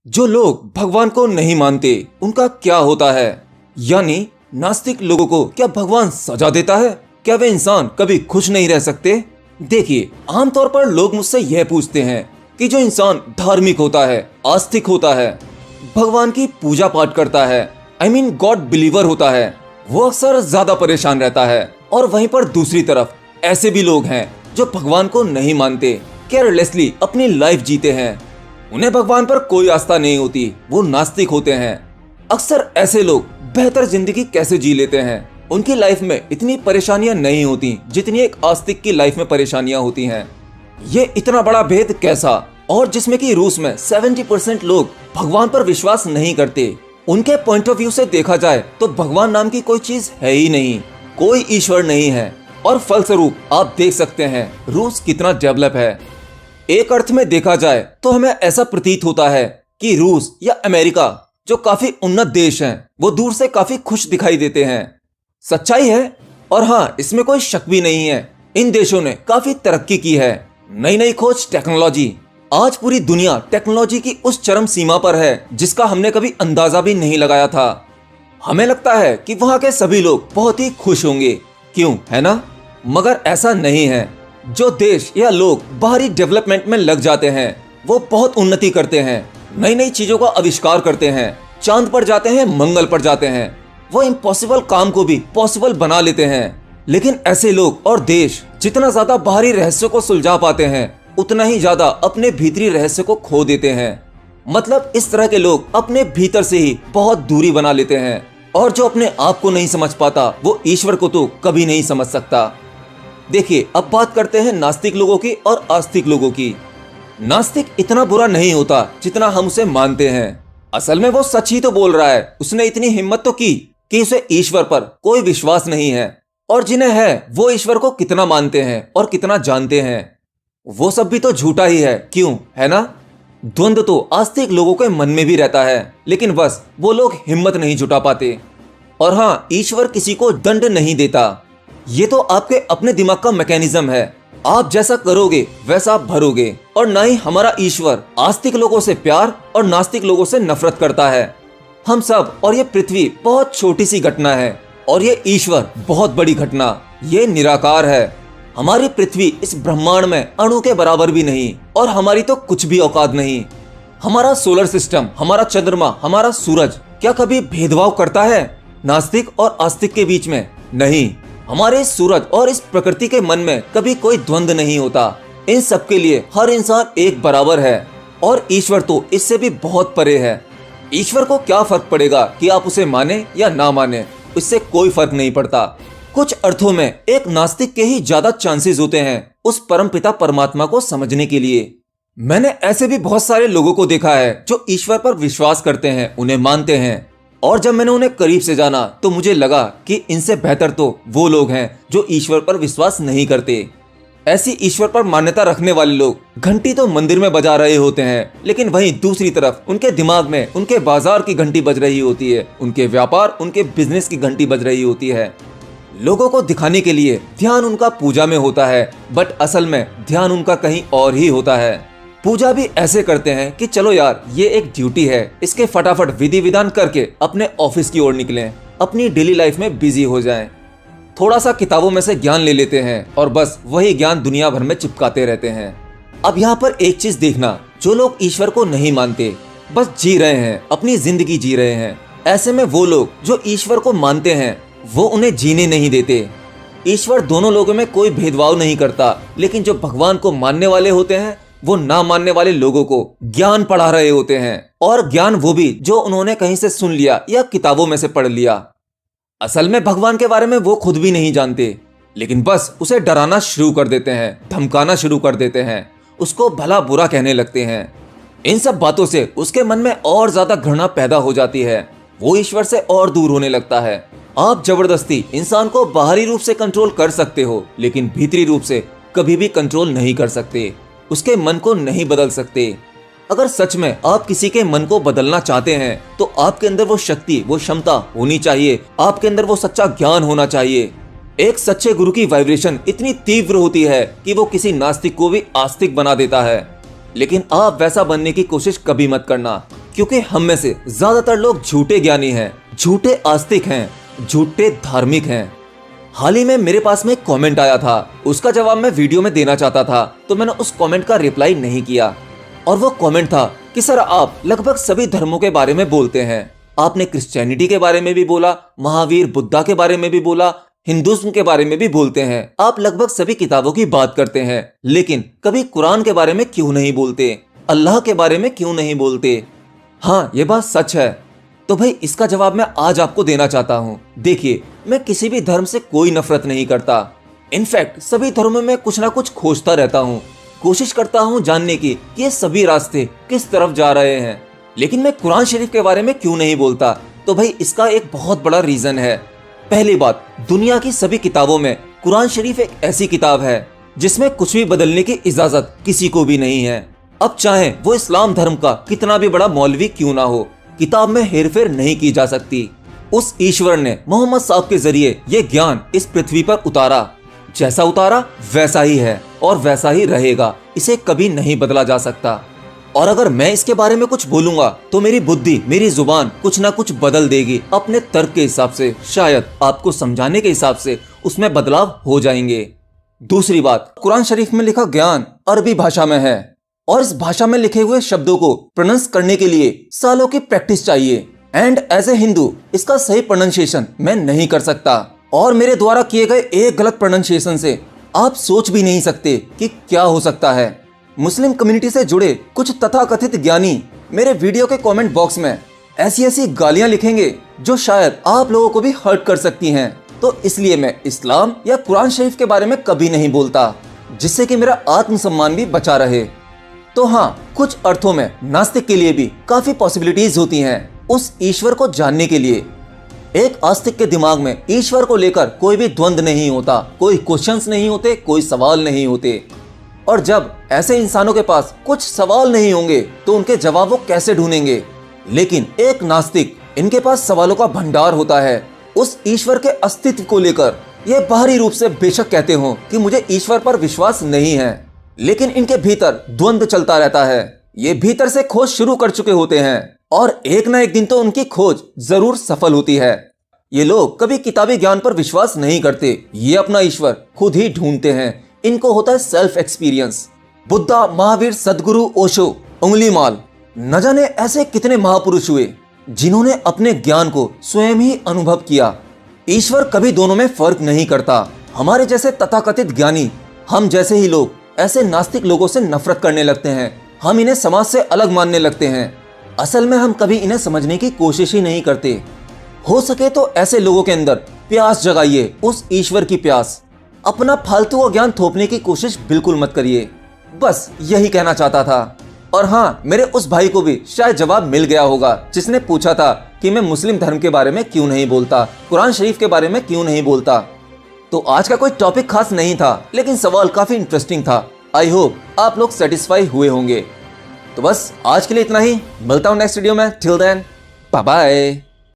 जो लोग भगवान को नहीं मानते उनका क्या होता है? यानी नास्तिक लोगों को क्या भगवान सजा देता है? क्या वे इंसान कभी खुश नहीं रह सकते? देखिए, आमतौर पर लोग मुझसे यह पूछते हैं कि जो इंसान धार्मिक होता है, आस्तिक होता है, भगवान की पूजा पाठ करता है, गॉड बिलीवर होता है, वो अक्सर ज्यादा परेशान रहता है। और वहीं पर दूसरी तरफ ऐसे भी लोग हैं जो भगवान को नहीं मानते, केयरलेसली अपनी लाइफ जीते हैं, उन्हें भगवान पर कोई आस्था नहीं होती, वो नास्तिक होते हैं। अक्सर ऐसे लोग बेहतर जिंदगी कैसे जी लेते हैं? उनकी लाइफ में इतनी परेशानियां नहीं होती जितनी एक आस्तिक की लाइफ में परेशानियां होती हैं। ये इतना बड़ा भेद कैसा? और जिसमें कि रूस में 70% लोग भगवान पर विश्वास नहीं करते। उनके पॉइंट ऑफ व्यू से देखा जाए तो भगवान नाम की कोई चीज है ही नहीं, कोई ईश्वर नहीं है। और फलस्वरूप आप देख सकते हैं रूस कितना डेवलप है। एक अर्थ में देखा जाए तो हमें ऐसा प्रतीत होता है कि रूस या अमेरिका, जो काफी उन्नत देश हैं, वो दूर से काफी खुश दिखाई देते हैं। सच्चाई है। और हाँ, इसमें कोई शक भी नहीं है, इन देशों ने काफी तरक्की की है। नई नई खोज, टेक्नोलॉजी, आज पूरी दुनिया टेक्नोलॉजी की उस चरम सीमा पर है जिसका हमने कभी अंदाजा भी नहीं लगाया था। हमें लगता है कि वहाँ के सभी लोग बहुत ही खुश होंगे, क्यों, है ना? मगर ऐसा नहीं है। जो देश या लोग बाहरी डेवलपमेंट में लग जाते हैं, वो बहुत उन्नति करते हैं, नई नई चीजों का आविष्कार करते हैं, चांद पर जाते हैं, मंगल पर जाते हैं, वो इम्पॉसिबल काम को भी पॉसिबल बना लेते हैं। लेकिन ऐसे लोग और देश जितना ज्यादा बाहरी रहस्य को सुलझा पाते हैं, उतना ही ज्यादा अपने भीतरी रहस्य को खो देते हैं। मतलब इस तरह के लोग अपने भीतर से ही बहुत दूरी बना लेते हैं। और जो अपने आप को नहीं समझ पाता, वो ईश्वर को तो कभी नहीं समझ सकता। देखिए, अब बात करते हैं नास्तिक लोगों की और आस्तिक लोगों की। नास्तिक इतना बुरा नहीं होता जितना हम उसे मानते हैं। असल में वो सच ही तो बोल रहा है। उसने इतनी हिम्मत तो की कि उसे ईश्वर पर कोई विश्वास नहीं है। और जिन्हें है वो ईश्वर को कितना मानते हैं और कितना जानते हैं। वो सब भी तो झूठा ही है, क्यों, है ना? द्वंद्व तो आस्तिक लोगों के मन में भी रहता है, लेकिन बस वो लोग हिम्मत नहीं जुटा पाते। और हाँ, ईश्वर किसी को दंड नहीं देता। ये तो आपके अपने दिमाग का मैकेनिज्म है। आप जैसा करोगे वैसा आप भरोगे। और ना ही हमारा ईश्वर आस्तिक लोगों से प्यार और नास्तिक लोगों से नफरत करता है। हम सब और ये पृथ्वी बहुत छोटी सी घटना है, और ये ईश्वर बहुत बड़ी घटना। ये निराकार है। हमारी पृथ्वी इस ब्रह्मांड में अणु के बराबर भी नहीं, और हमारी तो कुछ भी औकात नहीं। हमारा सोलर सिस्टम, हमारा चंद्रमा, हमारा सूरज क्या कभी भेदभाव करता है नास्तिक और आस्तिक के बीच में? नहीं। हमारे इस सूरज और इस प्रकृति के मन में कभी कोई द्वंद्व नहीं होता। इन सब के लिए हर इंसान एक बराबर है। और ईश्वर तो इससे भी बहुत परे है। ईश्वर को क्या फर्क पड़ेगा कि आप उसे माने या ना माने? इससे कोई फर्क नहीं पड़ता। कुछ अर्थों में एक नास्तिक के ही ज्यादा चांसेस होते हैं उस परमपिता परमात्मा को समझने के लिए। मैंने ऐसे भी बहुत सारे लोगों को देखा है जो ईश्वर पर विश्वास करते हैं, उन्हें मानते हैं। और जब मैंने उन्हें करीब से जाना तो मुझे लगा कि इनसे बेहतर तो वो लोग हैं जो ईश्वर पर विश्वास नहीं करते। ऐसी ईश्वर पर मान्यता रखने वाले लोग घंटी तो मंदिर में बजा रहे होते हैं, लेकिन वहीं दूसरी तरफ उनके दिमाग में उनके बाजार की घंटी बज रही होती है, उनके व्यापार, उनके बिजनेस की घंटी बज रही होती है। लोगों को दिखाने के लिए ध्यान उनका पूजा में होता है, बट असल में ध्यान उनका कहीं और ही होता है। पूजा भी ऐसे करते हैं कि चलो यार, ये एक ड्यूटी है, इसके फटाफट विधि विधान करके अपने ऑफिस की ओर निकलें, अपनी डेली लाइफ में बिजी हो जाएं। थोड़ा सा किताबों में से ज्ञान ले लेते हैं और बस वही ज्ञान दुनिया भर में चिपकाते रहते हैं। अब यहाँ पर एक चीज देखना, जो लोग ईश्वर को नहीं मानते, बस जी रहे हैं, अपनी जिंदगी जी रहे हैं। ऐसे में वो लोग जो ईश्वर को मानते हैं, वो उन्हें जीने नहीं देते। ईश्वर दोनों लोगों में कोई भेदभाव नहीं करता, लेकिन जो भगवान को मानने वाले होते हैं, वो ना मानने वाले लोगों को ज्ञान पढ़ा रहे होते हैं। और ज्ञान वो भी जो उन्होंने कहीं से सुन लिया या किताबों में से पढ़ लिया। असल में भगवान के बारे में वो खुद भी नहीं जानते, लेकिन बस उसे डराना शुरू कर देते हैं, धमकाना शुरू कर देते हैं, उसको भला बुरा कहने लगते हैं। इन सब बातों से उसके मन में और ज्यादा घृणा पैदा हो जाती है। वो ईश्वर से और दूर होने लगता है। आप जबरदस्ती इंसान को बाहरी रूप से कंट्रोल कर सकते हो, लेकिन भीतरी रूप से कभी भी कंट्रोल नहीं कर सकते। उसके मन को नहीं बदल सकते। अगर सच में आप किसी के मन को बदलना चाहते हैं, तो आपके अंदर वो शक्ति, वो क्षमता होनी चाहिए। आपके अंदर वो सच्चा ज्ञान होना चाहिए। एक सच्चे गुरु की वाइब्रेशन इतनी तीव्र होती है कि वो किसी नास्तिक को भी आस्तिक बना देता है। लेकिन आप वैसा बनने की कोशिश कभी मत करना। क्योंकि हम में से ज्यादातर लोग झूठे ज्ञानी हैं, झूठे आस्तिक हैं, झूठे धार्मिक हैं। हाल ही में मेरे पास में एक कमेंट आया था, उसका जवाब मैं वीडियो में देना चाहता था, तो मैंने उस कमेंट का रिप्लाई नहीं किया। और वो कमेंट था कि सर आप लगभग सभी धर्मों के बारे में बोलते हैं। आपने क्रिश्चियनिटी के बारे में भी बोला, महावीर बुद्धा के बारे में भी बोला, हिंदुज्म के बारे में भी बोलते हैं। आप लगभग सभी किताबों की बात करते हैं, लेकिन कभी कुरान के बारे में क्यों नहीं बोलते, अल्लाह के बारे में क्यों नहीं बोलते? हाँ, ये बात सच है। तो भाई इसका जवाब मैं आज आपको देना चाहता हूँ। देखिए, मैं किसी भी धर्म से कोई नफरत नहीं करता। इनफैक्ट सभी धर्मों में कुछ ना कुछ खोजता रहता हूँ, कोशिश करता हूँ जानने की कि ये सभी रास्ते किस तरफ जा रहे हैं। लेकिन मैं कुरान शरीफ के बारे में क्यों नहीं बोलता? तो भाई इसका एक बहुत बड़ा रीजन है। पहली बात, दुनिया की सभी किताबों में कुरान शरीफ एक ऐसी किताब है जिसमें कुछ भी बदलने की इजाजत किसी को भी नहीं है। अब चाहे वो इस्लाम धर्म का कितना भी बड़ा मौलवी क्यों ना हो, किताब में हेरफेर नहीं की जा सकती। उस ईश्वर ने मोहम्मद साहब के जरिए ये ज्ञान इस पृथ्वी पर उतारा। जैसा उतारा वैसा ही है और वैसा ही रहेगा, इसे कभी नहीं बदला जा सकता। और अगर मैं इसके बारे में कुछ बोलूंगा तो मेरी बुद्धि, मेरी जुबान कुछ ना कुछ बदल देगी अपने तर्क के हिसाब से, शायद आपको समझाने के हिसाब से उसमें बदलाव हो जाएंगे। दूसरी बात, कुरान शरीफ में लिखा ज्ञान अरबी भाषा में है और इस भाषा में लिखे हुए शब्दों को प्रोनाउंस करने के लिए सालों की प्रैक्टिस चाहिए। एंड एज ए हिंदू इसका सही प्रोनाउंसिएशन मैं नहीं कर सकता, और मेरे द्वारा किए गए एक गलत प्रोनाउंसिएशन से आप सोच भी नहीं सकते कि क्या हो सकता है। मुस्लिम कम्युनिटी से जुड़े कुछ तथाकथित ज्ञानी मेरे वीडियो के कमेंट बॉक्स में ऐसी ऐसी गालियां लिखेंगे जो शायद आप लोगों को भी हर्ट कर सकती हैं। तो इसलिए मैं इस्लाम या कुरान शरीफ के बारे में कभी नहीं बोलता, जिससे कि मेरा आत्मसम्मान भी बचा रहे। तो हाँ, कुछ अर्थों में नास्तिक के लिए भी काफी पॉसिबिलिटीज होती हैं उस ईश्वर को जानने के लिए। एक आस्तिक के दिमाग में ईश्वर को लेकर कोई भी द्वंद्व नहीं होता, कोई क्वेश्चंस नहीं होते, कोई सवाल नहीं होते। और जब ऐसे इंसानों के पास कुछ सवाल नहीं होंगे तो उनके जवाब वो कैसे ढूंढेंगे? लेकिन एक नास्तिक, इनके पास सवालों का भंडार होता है उस ईश्वर के अस्तित्व को लेकर। ये बाहरी रूप से बेशक कहते हो कि मुझे ईश्वर पर विश्वास नहीं है, लेकिन इनके भीतर द्वंद्व चलता रहता है। ये भीतर से खोज शुरू कर चुके होते हैं और एक ना एक दिन तो उनकी खोज जरूर सफल होती है। ये लोग कभी किताबी ज्ञान पर विश्वास नहीं करते, ये अपना ईश्वर खुद ही ढूंढते हैं। इनको होता है सेल्फ एक्सपीरियंस। बुद्धा, महावीर, सदगुरु, ओशो, उंगलीमाल, न जाने ऐसे कितने महापुरुष हुए जिन्होंने अपने ज्ञान को स्वयं ही अनुभव किया। ईश्वर कभी दोनों में फर्क नहीं करता। हमारे जैसे तथाकथित ज्ञानी, हम जैसे ही लोग ऐसे नास्तिक लोगों से नफरत करने लगते हैं। हम इन्हें समाज से अलग मानने लगते हैं। असल में हम कभी इन्हें समझने की कोशिश ही नहीं करते। हो सके तो ऐसे लोगों के अंदर प्यास जगाइए, उस ईश्वर की प्यास। अपना फालतू का ज्ञान थोपने की कोशिश बिल्कुल मत करिए। बस यही कहना चाहता था। और हाँ, मेरे उस भाई को भी शायद जवाब मिल गया होगा जिसने पूछा था कि मैं मुस्लिम धर्म के बारे में क्यों नहीं बोलता, कुरान शरीफ के बारे में क्यों नहीं बोलता। तो आज का कोई टॉपिक खास नहीं था, लेकिन सवाल काफी इंटरेस्टिंग था। आई होप आप लोग सेटिस्फाई हुए होंगे। तो बस आज के लिए इतना ही, मिलता हूँ नेक्स्ट वीडियो में। Till then, bye bye.